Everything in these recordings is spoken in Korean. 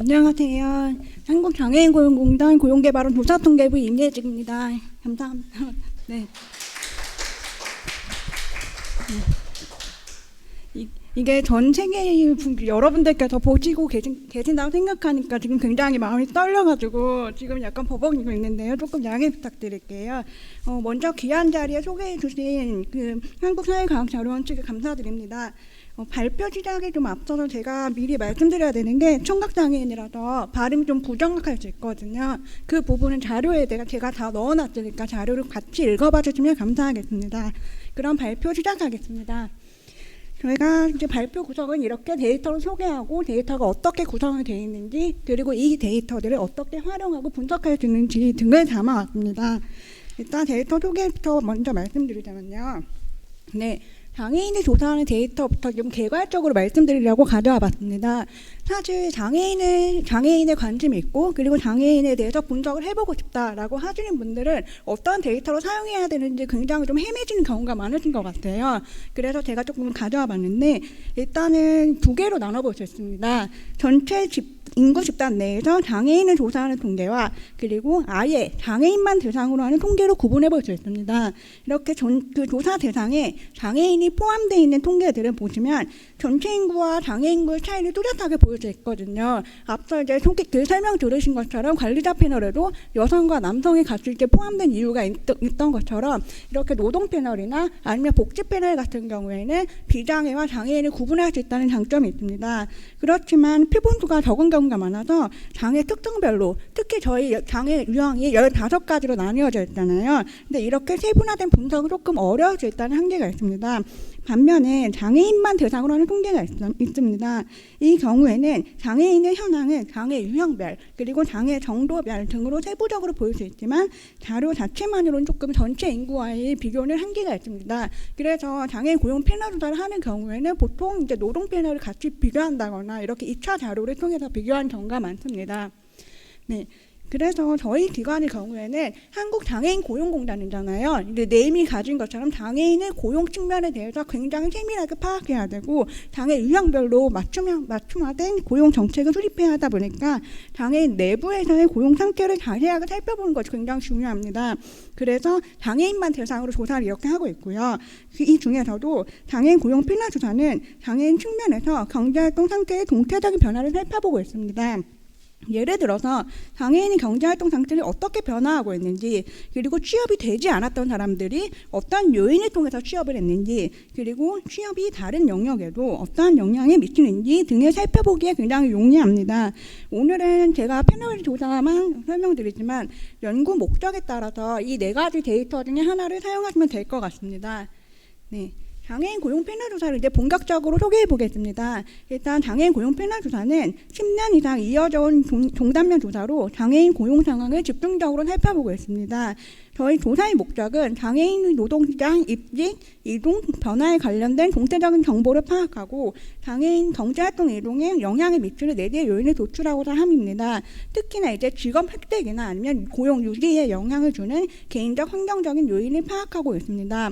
안녕하세요. 한국장애인고용공단 고용개발원 조사통계부 임예직입니다. 감사합니다. 네. 이게 전 세계 여러분들께서 보시고 계신다고 생각하니까 지금 굉장히 마음이 떨려가지고 지금 약간 버벅이고 있는데요. 조금 양해 부탁드릴게요. 먼저 귀한 자리에 소개해 주신 그 한국사회과학자료원 측에 감사드립니다. 발표 시작에 좀 앞서서 제가 미리 말씀드려야 되는 게 청각장애인이라서 발음이 좀 부정확할 수 있거든요. 그 부분은 자료에 제가 다 넣어놨으니까 자료를 같이 읽어봐 주시면 감사하겠습니다. 그럼 발표 시작하겠습니다. 저희가 이제 발표 구성은 이렇게 데이터를 소개하고 데이터가 어떻게 구성이 되어 있는지 그리고 이 데이터들을 어떻게 활용하고 분석할 수 있는지 등을 담아왔습니다. 일단 데이터 소개부터 먼저 말씀드리자면요. 네. 장애인이 조사하는 데이터부터 좀 개괄적으로 말씀드리려고 가져와 봤습니다. 사실 장애인에 관심이 있고 그리고 장애인에 대해서 분석을 해보고 싶다라고 하시는 분들은 어떤 데이터로 사용해야 되는지 굉장히 좀 헤매지는 경우가 많으신 것 같아요. 그래서 제가 조금 가져와 봤는데 일단은 두 개로 나눠볼 수 있습니다. 전체 인구 집단 내에서 장애인을 조사하는 통계와 그리고 아예 장애인만 대상으로 하는 통계로 구분해 볼 수 있습니다. 이렇게 그 조사 대상에 장애인이 포함되어 있는 통계들을 보시면 전체 인구와 장애 인구의 차이를 뚜렷하게 보일 수 있거든요. 앞서 이제 설명 들으신 것처럼 관리자 패널에도 여성과 남성이 같이 이렇게 포함된 이유가 있던 것처럼 이렇게 노동 패널이나 아니면 복지 패널 같은 경우에는 비장애와 장애인을 구분할 수 있다는 장점이 있습니다. 그렇지만 표본수가 적은 경우가 많아서 장애 특성별로 특히 저희 장애 유형이 15가지로 나뉘어져 있잖아요. 근데 이렇게 세분화된 분석은 조금 어려울 수 있다는 한계가 있습니다. 반면에 장애인만 대상으로 하는 통계가 있습니다. 이 경우에는 장애인의 현황은 장애 유형별 그리고 장애 정도별 등으로 세부적으로 보일 수 있지만 자료 자체만으로는 조금 전체 인구와의 비교는 한계가 있습니다. 그래서 장애 고용 패널 조사를 하는 경우에는 보통 이제 노동 패널을 같이 비교한다거나 이렇게 2차 자료를 통해서 비교하는 경우가 많습니다. 네. 그래서 저희 기관의 경우에는 한국장애인고용공단이잖아요. 이제 네임이 가진 것처럼 장애인의 고용 측면에 대해서 굉장히 세밀하게 파악해야 되고 장애 유형별로 맞춤화된 고용 정책을 수립해야 하다 보니까 장애인 내부에서의 고용 상태를 자세하게 살펴보는 것이 굉장히 중요합니다. 그래서 장애인만 대상으로 조사를 이렇게 하고 있고요. 이 중에서도 장애인 고용 패널 조사는 장애인 측면에서 경제활동 상태의 동태적인 변화를 살펴보고 있습니다. 예를 들어서 장애인이 경제활동 상태를 어떻게 변화하고 있는지 그리고 취업이 되지 않았던 사람들이 어떤 요인을 통해서 취업을 했는지 그리고 취업이 다른 영역에도 어떠한 영향을 미치는지 등을 살펴보기에 굉장히 용이합니다. 오늘은 제가 패널 조사만 설명드리지만 연구 목적에 따라서 이 4가지 데이터 중에 하나를 사용하시면 될 것 같습니다. 네. 장애인 고용 패널 조사를 이제 본격적으로 소개해 보겠습니다. 일단 장애인 고용 패널 조사는 10년 이상 이어져 온 종단면 조사로 장애인 고용 상황을 집중적으로 살펴보고 있습니다. 저희 조사의 목적은 장애인 노동시장 입직, 이동, 변화에 관련된 동태적인 정보를 파악하고 장애인 경제활동 이동에 영향을 미치는 4개의 요인을 도출하고자 함입니다. 특히나 이제 직업 획득이나 아니면 고용 유지에 영향을 주는 개인적 환경적인 요인을 파악하고 있습니다.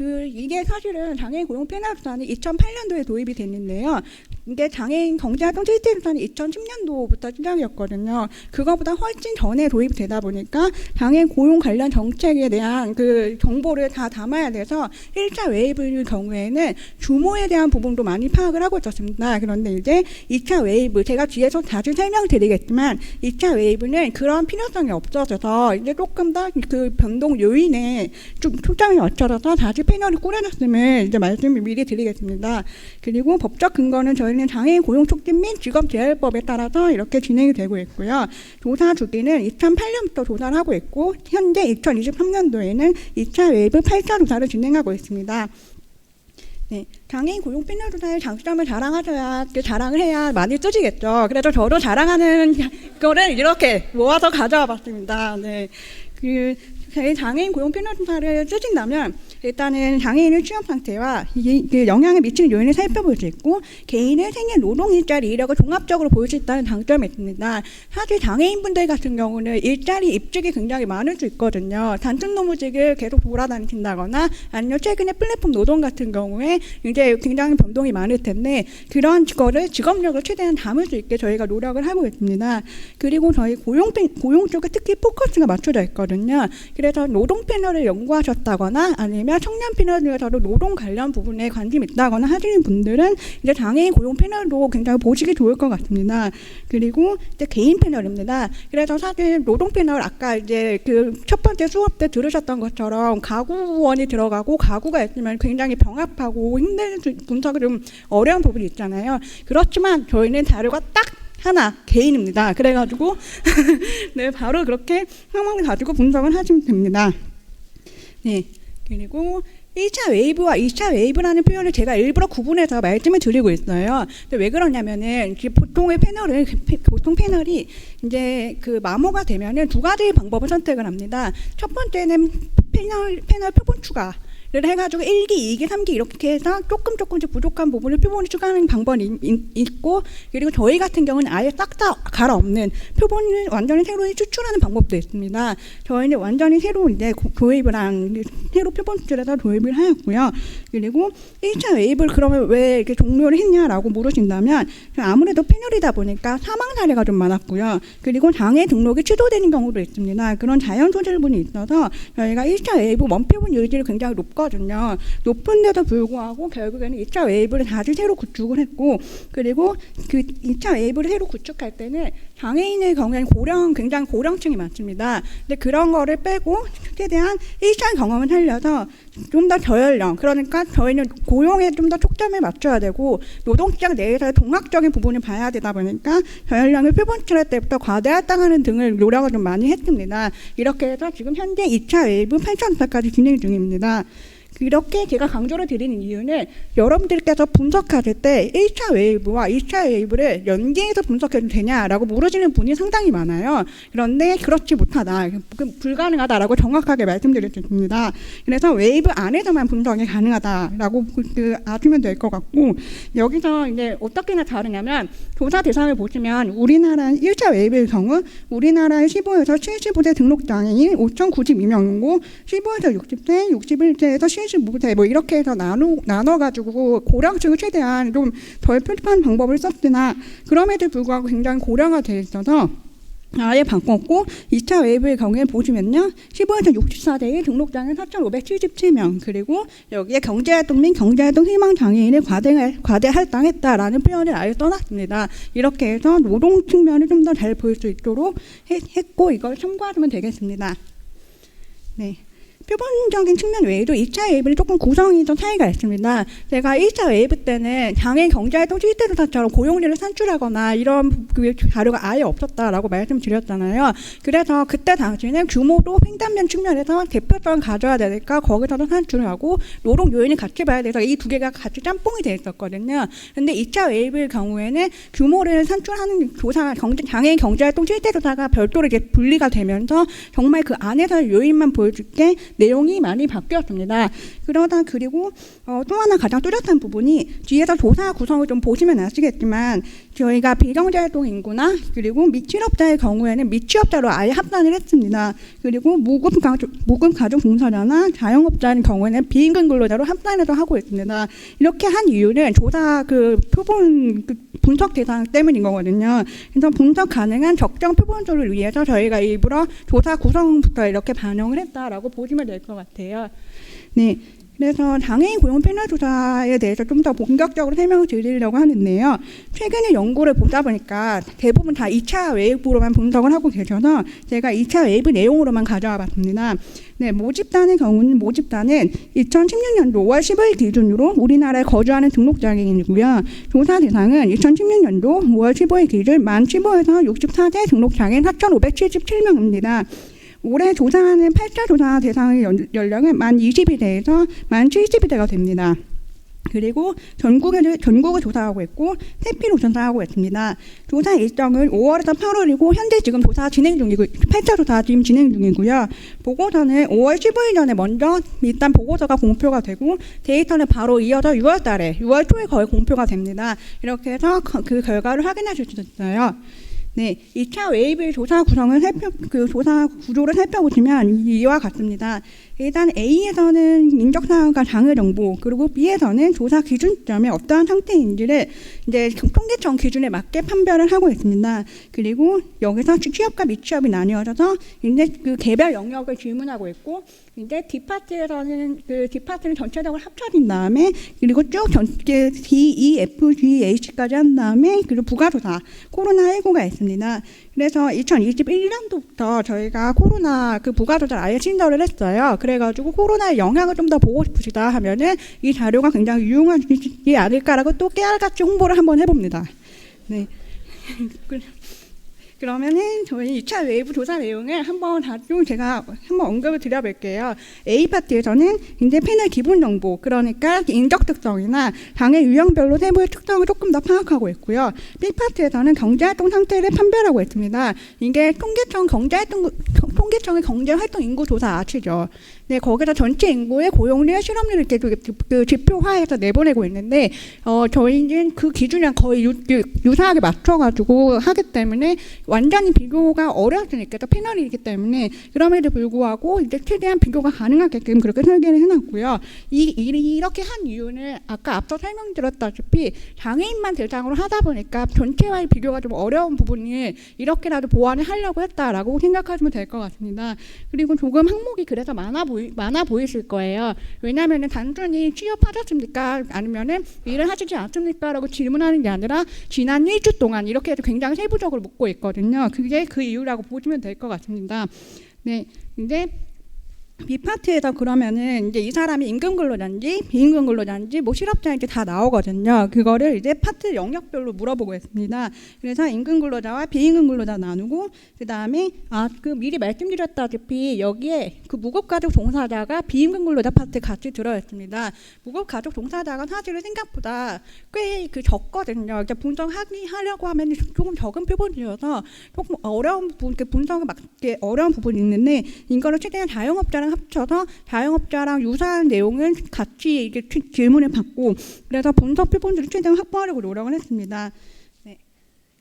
이게 사실은 장애인 고용 패널 조사는 2008년도에 도입이 됐는데요. 이게 장애인 경제활동 실태 조사는 2010년도부터 시작이었거든요. 그거보다 훨씬 전에 도입되다 보니까 장애인 고용 관련 정책에 대한 그 정보를 다 담아야 돼서 1차 웨이브의 경우에는 규모에 대한 부분도 많이 파악을 하고 있었습니다. 그런데 이제 2차 웨이브, 제가 뒤에서 자주 설명드리겠지만 2차 웨이브는 그런 필요성이 없어져서 이제 조금 더 그 변동 요인에 좀 초점이 맞춰져서 다시 패널을 꾸려놨음을 이제 말씀을 미리 드리겠습니다. 그리고 법적 근거는 저희는 장애인 고용 촉진 및 직업 재활법에 따라서 이렇게 진행이 되고 있고요. 조사 주기는 2008년부터 조사를 하고 있고 현재 2023년도에는 2차 웨이브 8차 조사를 진행하고 있습니다. 네, 장애인 고용 패널 조사의 장점을 자랑을 해야 많이 쓰시겠죠. 그래서 저도 자랑하는 거를 이렇게 모아서 가져와 봤습니다. 네. 장애인 고용 패널 조사를 쓰신다면 일단은 장애인의 취업 상태와 그 영향을 미치는 요인을 살펴볼 수 있고 개인의 생애 노동 일자리 이력을 종합적으로 볼 수 있다는 장점이 있습니다. 사실 장애인분들 같은 경우는 일자리 입직이 굉장히 많을 수 있거든요. 단순 노무직을 계속 돌아다니신다거나 아니면 최근에 플랫폼 노동 같은 경우에 이제 굉장히 변동이 많을 텐데 그런 거를 직업력을 최대한 담을 수 있게 저희가 노력을 하고 있습니다. 그리고 저희 고용 쪽에 특히 포커스가 맞춰져 있거든요. 그래서 노동 패널을 연구하셨다거나 아니면 청년 패널 중에서도 노동 관련 부분에 관심 있다거나 하시는 분들은 이제 장애인 고용 패널도 굉장히 보시기 좋을 것 같습니다. 그리고 이제 개인 패널입니다. 그래서 사실 노동 패널 아까 이제 그 첫 번째 수업 때 들으셨던 것처럼 가구원이 들어가고 가구가 있으면 굉장히 병합하고 힘든 분석이 좀 어려운 부분이 있잖아요. 그렇지만 저희는 자료가 딱 하나 개인입니다. 그래가지고 네 바로 그렇게 상황을 가지고 분석을 하시면 됩니다. 네 그리고 1차 웨이브와 2차 웨이브라는 표현을 제가 일부러 구분해서 말씀을 드리고 있어요. 근데 왜 그러냐면은 보통 패널이 이제 그 마모가 되면은 두 가지 방법을 선택을 합니다. 첫 번째는 패널 표본 추가. 를 해가지고 1기, 2기, 3기 이렇게 해서 조금씩 부족한 부분을 표본을 추가하는 방법이 있고 그리고 저희 같은 경우는 아예 싹 다 갈아엎는 표본을 완전히 새로 추출하는 방법도 있습니다. 저희는 완전히 새로 이제 도입을 한 새로 표본 추출해서 도입을 하였고요. 그리고 1차 웨이브를 그러면 왜 이렇게 종료를 했냐라고 물으신다면 아무래도 패널이다 보니까 사망 사례가 좀 많았고요. 그리고 장애 등록이 취소되는 경우도 있습니다. 그런 자연 소질분이 있어서 저희가 1차 웨이브 원표본 유지를 굉장히 높거든요. 높은데도 불구하고 결국에는 2차 웨이브를 다시 새로 구축을 했고 그리고 그 2차 웨이브를 새로 구축할 때는 장애인의 경우에는 굉장히 고령층이 많습니다. 근데 그런 거를 빼고 최대한 1차 경험을 살려서 좀 더 저연령 그러니까 저희는 고용에 좀 더 초점을 맞춰야 되고 노동시장 내에서의 동학적인 부분을 봐야 되다 보니까 저연령을 표본출할 때부터 과대할당하는 등을 노력을 좀 많이 했습니다. 이렇게 해서 지금 현재 2차 웨이브 8,000회까지 진행 중입니다. 이렇게 제가 강조를 드리는 이유는 여러분들께서 분석하실 때 1차 웨이브와 2차 웨이브를 연계해서 분석해도 되냐라고 물으시는 분이 상당히 많아요. 그런데 그렇지 못하다, 불가능하다라고 정확하게 말씀드렸습니다. 그래서 웨이브 안에서만 분석이 가능하다라고 아시면 될 것 같고 여기서 이제 어떻게나 다르냐면 조사 대상을 보시면 우리나라 1차 웨이브의 경우 우리나라의 15에서 75세 등록장애인 5,092명이고 15에서 60세, 61세에서 75세 뭐 이렇게 해서 나눠가지고 고령층을 최대한 좀 덜 표집하는 방법을 썼으나 그럼에도 불구하고 굉장히 고령화되어 있어서 아예 바꿨고 2차 웨이브의 경우에 보시면요 15에서 64세의 등록장애인 4,577명 그리고 여기에 경제활동 및 경제활동 희망장애인을 과대 할당했다라는 표현을 아예 써놨습니다. 이렇게 해서 노동 측면을 좀 더 잘 볼 수 있도록 했고 이걸 참고하시면 되겠습니다. 네. 표본적인 측면 외에도 2차 웨이브는 조금 구성이 좀 차이가 있습니다. 제가 1차 웨이브 때는 장애인 경제활동 실태조사처럼 고용률을 산출하거나 이런 자료가 아예 없었다라고 말씀드렸잖아요. 그래서 그때 당시에는 규모도 횡단면 측면에서 대표성을 가져야 되니까 거기서도 산출을 하고 노동 요인을 같이 봐야 돼서 이 두 개가 같이 짬뽕이 되어 있었거든요. 근데 2차 웨이브의 경우에는 규모를 산출하는 조사, 장애인 경제활동 실태조사가 별도로 이제 분리가 되면서 정말 그 안에서 요인만 보여줄게 내용이 많이 바뀌었습니다. 그리고 또 하나 가장 뚜렷한 부분이 뒤에서 조사 구성을 좀 보시면 아시겠지만 저희가 비경제활동 인구나 그리고 미취업자의 경우에는 미취업자로 아예 합산을 했습니다. 그리고 무급 가족 종사자나 자영업자의 경우에는 비임금 근로자로 합산해서 하고 있습니다. 이렇게 한 이유는 조사 표본 분석 대상 때문인 거거든요. 그래서 분석 가능한 적정 표본수를 위해서 저희가 일부러 조사 구성부터 이렇게 반영을 했다라고 보시면 될 것 같아요. 네. 그래서 장애인 고용 패널 조사에 대해서 좀 더 본격적으로 설명을 드리려고 하는데요. 최근에 연구를 보다 보니까 대부분 다 2차 웨이브로만 분석을 하고 계셔서 제가 2차 웨이브 내용으로만 가져와 봤습니다. 네, 모집단의 경우는 2016년도 5월 15일 기준으로 우리나라에 거주하는 등록장애인이고요. 조사 대상은 2016년도 5월 15일 기준 만 15에서 64세 등록장애인 4,577명입니다. 올해 조사하는 8차 조사 대상의 연령은 만 20세에서 만 70세가 됩니다. 그리고 전국을 조사하고 있고 세피로 조사하고 있습니다. 조사 일정은 5월에서 8월이고 현재 지금 조사 진행 중이고 8차 조사 지금 진행 중이고요. 보고서는 5월 15일 전에 먼저 일단 보고서가 공표가 되고 데이터는 바로 이어서 6월 초에 거의 공표가 됩니다. 이렇게 해서 그 결과를 확인하실 수 있어요. 네, 2차 웨이브 조사 구성을 조사 구조를 살펴보시면 이와 같습니다. 일단 A에서는 인적사항과 장애 정보, 그리고 B에서는 조사 기준점이 어떠한 상태인지를 이제 통계청 기준에 맞게 판별을 하고 있습니다. 그리고 여기서 취업과 미취업이 나뉘어져서 이제 그 개별 영역을 질문하고 있고, 이제 D파트에서는 그 D파트는 전체적으로 합쳐진 다음에 그리고 쭉 D, E, F, G, H까지 한 다음에 그리고 부가조사 코로나19가 있습니다. 그래서 2021년도부터 저희가 코로나 그 부가조사를 아예 신설을 했어요. 그래가지고 코로나의 영향을 좀 더 보고 싶으시다 하면은 이 자료가 굉장히 유용하지 않을까라고 또 깨알같이 홍보를 한번 해봅니다. 네. 그러면은 저희 2차 웨이브 조사 내용을 한번 다시 제가 한번 언급을 드려볼게요. A 파트에서는 이제 패널 기본 정보, 그러니까 인적 특성이나 장애 유형별로 세부의 특성을 조금 더 파악하고 있고요. B 파트에서는 경제활동 상태를 판별하고 있습니다. 이게 통계청의 경제활동 인구 조사 아시죠? 네, 거기서 전체 인구의 고용률, 실업률을 이렇게 그 지표화해서 내보내고 있는데, 저희는 그 기준이랑 거의 유사하게 맞춰가지고 하기 때문에 완전히 비교가 어려웠으니까 또 패널이기 때문에 그럼에도 불구하고 이제 최대한 비교가 가능하게끔 그렇게 설계를 해놨고요. 이렇게 한 이유는 아까 앞서 설명드렸다시피 장애인만 대상으로 하다 보니까 전체와의 비교가 좀 어려운 부분이 이렇게라도 보완을 하려고 했다라고 생각하시면 될 것 같습니다. 그리고 조금 항목이 그래서 많아 보이실 거예요. 왜냐하면 단순히 취업하셨습니까? 아니면은 일을 하시지 않습니까? 라고 질문하는 게 아니라 지난 1주 동안 이렇게 해서 굉장히 세부적으로 묻고 있거든요. 그게 그 이유라고 보시면 될 것 같습니다. 네, 이제 B파트에서 그러면은 이제 이 사람이 임금 근로자인지 비임금 근로자인지 뭐 실업자인지 다 나오거든요. 그거를 이제 파트 영역별로 물어보고 있습니다. 그래서 임금 근로자와 비임금 근로자 나누고 그다음에 그 미리 말씀드렸다시피 여기에 그 무급가족 종사자가 비임금 근로자 파트 같이 들어있습니다. 무급가족 종사자가 사실은 생각보다 꽤 적거든요. 분석하려고 하면 조금 적은 표본이어서 조금 어려운 부분, 분석에 맞게 어려운 부분이 있는데 이거를 최대한 자영업자랑 합쳐서 자영업자랑 유사한 내용을 같이 이렇게 질문을 받고 그래서 분석 표본들을 최대한 확보하려고 노력을 했습니다. 네.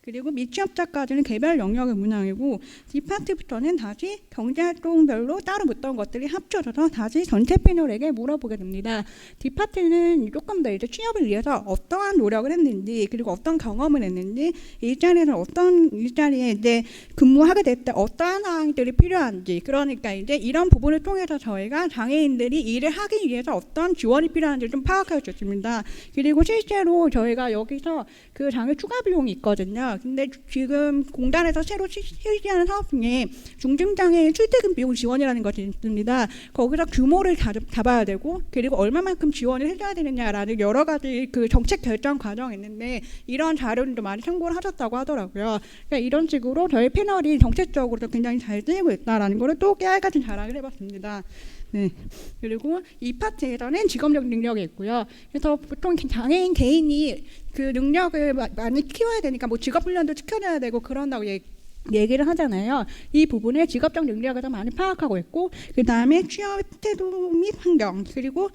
그리고 미취업자까지는 개별 영역의 문항이고 D파트부터는 다시 경제활동별로 따로 묻던 것들이 합쳐져서 다시 전체 패널에게 물어보게 됩니다. D파트는 조금 더 이제 취업을 위해서 어떠한 노력을 했는지 그리고 어떤 경험을 했는지 일자리에서 어떤 일자리에 이제 근무하게 될 때 어떠한 사항들이 필요한지 그러니까 이제 이런 부분을 통해서 저희가 장애인들이 일을 하기 위해서 어떤 지원이 필요한지 좀 파악할 수 있습니다. 그리고 실제로 저희가 여기서 그 장애 추가 비용이 있거든요. 근데 지금 공단에서 새로 실시하는 사업 중에 중증장애인 출퇴근 비용 지원이라는 것이 있습니다. 거기서 규모를 잡아야 되고 그리고 얼마만큼 지원을 해줘야 되느냐라는 여러 가지 그 정책 결정 과정이 있는데 이런 자료들도 많이 참고를 하셨다고 하더라고요. 그러니까 이런 식으로 저희 패널이 정책적으로 굉장히 잘 쓰이고 있다라는 것을 또 깨알같이 자랑을 해봤습니다. 네. 그리고 이 파트에서는 직업력 능력이 있고요. 그래서 보통 장애인 개인이 그 능력을 많이 키워야 되니까 뭐 직업 훈련도 시켜줘야 되고 그런다고 얘기를 하잖아요. 이 부분에 직업적 능력을 더 많이 파악하고 있고 그 다음에 취업 태도 및 환경 그리고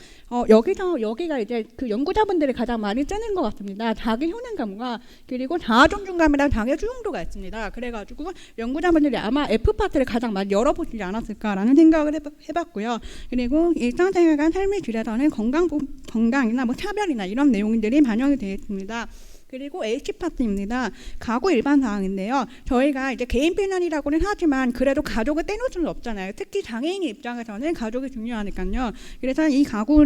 여기가 이제 그 연구자분들이 가장 많이 쓰는 것 같습니다. 자기 효능감과 그리고 자아 존중감이랑 장애 수용도가 있습니다. 그래가지고 연구자분들이 아마 F 파트를 가장 많이 열어보시지 않았을까라는 생각을 해봤고요. 그리고 일상생활과 삶의 질에서는 건강이나 뭐 차별이나 이런 내용들이 반영이 되어 있습니다. 그리고 H 파트입니다. 가구 일반 사항인데요. 저희가 이제 개인 패널이라고는 하지만 그래도 가족을 떼놓을 수는 없잖아요. 특히 장애인의 입장에서는 가족이 중요하니까요. 그래서 이 가구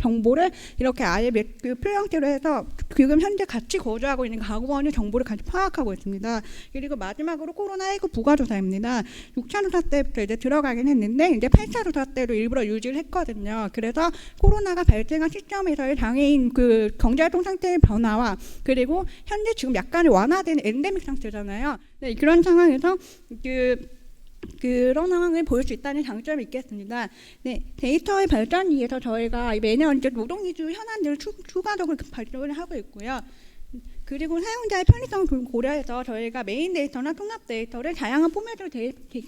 정보를 이렇게 아예 그 표형태로 해서 지금 현재 같이 거주하고 있는 가구원의 정보를 같이 파악하고 있습니다. 그리고 마지막으로 코로나19 부가조사입니다. 6차 조사 때부터 이제 들어가긴 했는데 이제 8차 조사 때도 일부러 유지를 했거든요. 그래서 코로나가 발생한 시점에서의 장애인 그 경제활동 상태의 변화와 그리고 현재 지금 약간 완화된 엔데믹 상태잖아요. 네, 그런 상황에서 그 그런 상황을 보일 수 있다는 장점이 있겠습니다. 네, 데이터의 발전 위해서 저희가 매년 이제 노동이주 현안들을 추가적으로 발전을 하고 있고요. 그리고 사용자의 편의성을 고려해서 저희가 메인 데이터나 통합 데이터를 다양한 포맷으로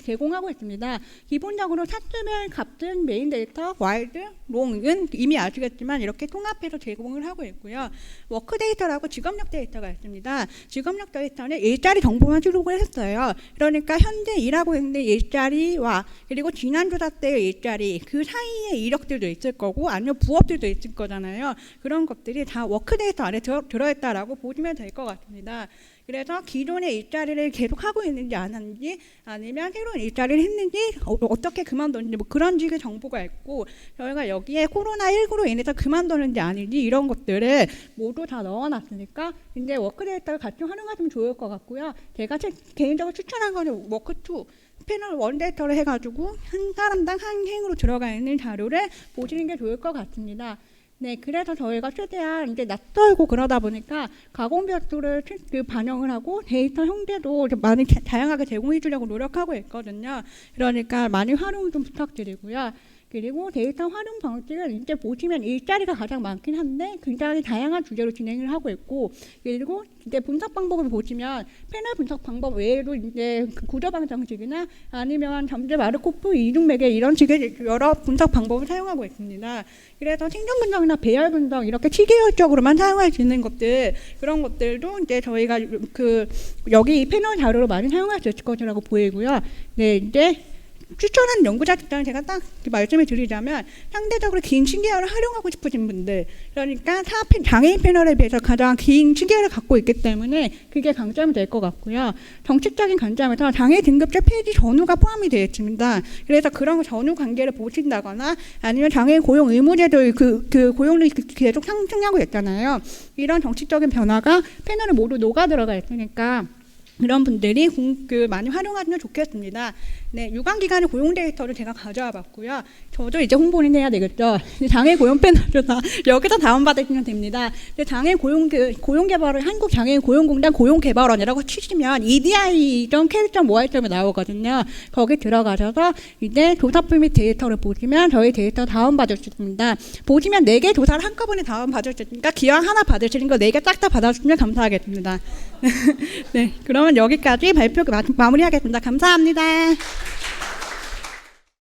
제공하고 있습니다. 기본적으로 차트별 값은 메인 데이터, 와일드, 롱은 이미 아시겠지만 이렇게 통합해서 제공을 하고 있고요. 워크 데이터라고 직업력 데이터가 있습니다. 직업력 데이터는 일자리 정보만 수록을 했어요. 그러니까 현재 일하고 있는 일자리와 그리고 지난 조사 때의 일자리 그 사이에 이력들도 있을 거고 아니면 부업들도 있을 거잖아요. 그런 것들이 다 워크 데이터 안에 들어있다라고 보시면 될 것 같습니다. 그래서 기존의 일자리를 계속 하고 있는지 안 하는지 아니면 새로운 일자리를 했는지 어떻게 그만뒀는지 뭐 그런 식의 정보가 있고 저희가 여기에 코로나19로 인해서 그만뒀는지 아닌지 이런 것들을 모두 다 넣어놨으니까 이제 워크데이터를 같이 활용하시면 좋을 것 같고요. 제가 개인적으로 추천한 거는 워크2 패널 원데이터를 해가지고 한 사람당 한 행으로 들어가 있는 자료를 보시는 게 좋을 것 같습니다. 네, 그래서 저희가 최대한 이제 낯설고 그러다 보니까 가공비약도를 반영을 하고 데이터 형태도 많이 다양하게 제공해 주려고 노력하고 있거든요. 그러니까 많이 활용 좀 부탁드리고요. 그리고 데이터 활용 방식은 이제 보시면 일자리가 가장 많긴 한데 굉장히 다양한 주제로 진행을 하고 있고 그리고 이제 분석 방법을 보시면 패널 분석 방법 외에도 이제 구조 방정식이나 아니면 잠재 마르코프 이중 매개 이런 식의 여러 분석 방법을 사용하고 있습니다. 그래서 생존 분석이나 배열 분석 이렇게 치계열적으로만 사용할 수 있는 것들 그런 것들도 이제 저희가 여기 이 패널 자료로 많이 사용할 수 있을 것이라고 보이고요. 네, 이제 추천한 연구자 집단을 제가 딱 말씀을 드리자면 상대적으로 긴 시계열을 활용하고 싶으신 분들 그러니까 타 장애인 패널에 비해서 가장 긴 시계열을 갖고 있기 때문에 그게 강점이 될 것 같고요. 정책적인 관점에서 장애 등급제 폐지 전후가 포함이 되어 있습니다. 그래서 그런 전후 관계를 보신다거나 아니면 장애인 고용 의무제도 그 고용률이 계속 상승하고 있잖아요. 이런 정책적인 변화가 패널에 모두 녹아 들어가 있으니까 그런 분들이 많이 활용하시면 좋겠습니다. 네, 유관기관의 고용 데이터를 제가 가져와 봤고요. 저도 이제 홍보를 해야 되겠죠. 장애 고용 패널을 다 여기서 다운받으시면 됩니다. 장애 고용 개발원 한국 장애인 고용공단 고용개발원이라고 치시면 EDI.K.5이 나오거든요. 거기 들어가셔서 이제 조사풀 및 데이터를 보시면 저희 데이터 다운받을 수 있습니다. 보시면 4개 조사를 한꺼번에 다운받을 수 있으니까 기왕 하나 받으시는 거 4개 딱 다 받아주시면 감사하겠습니다. 네, 그러면 여기까지 발표 마무리하겠습니다. 감사합니다.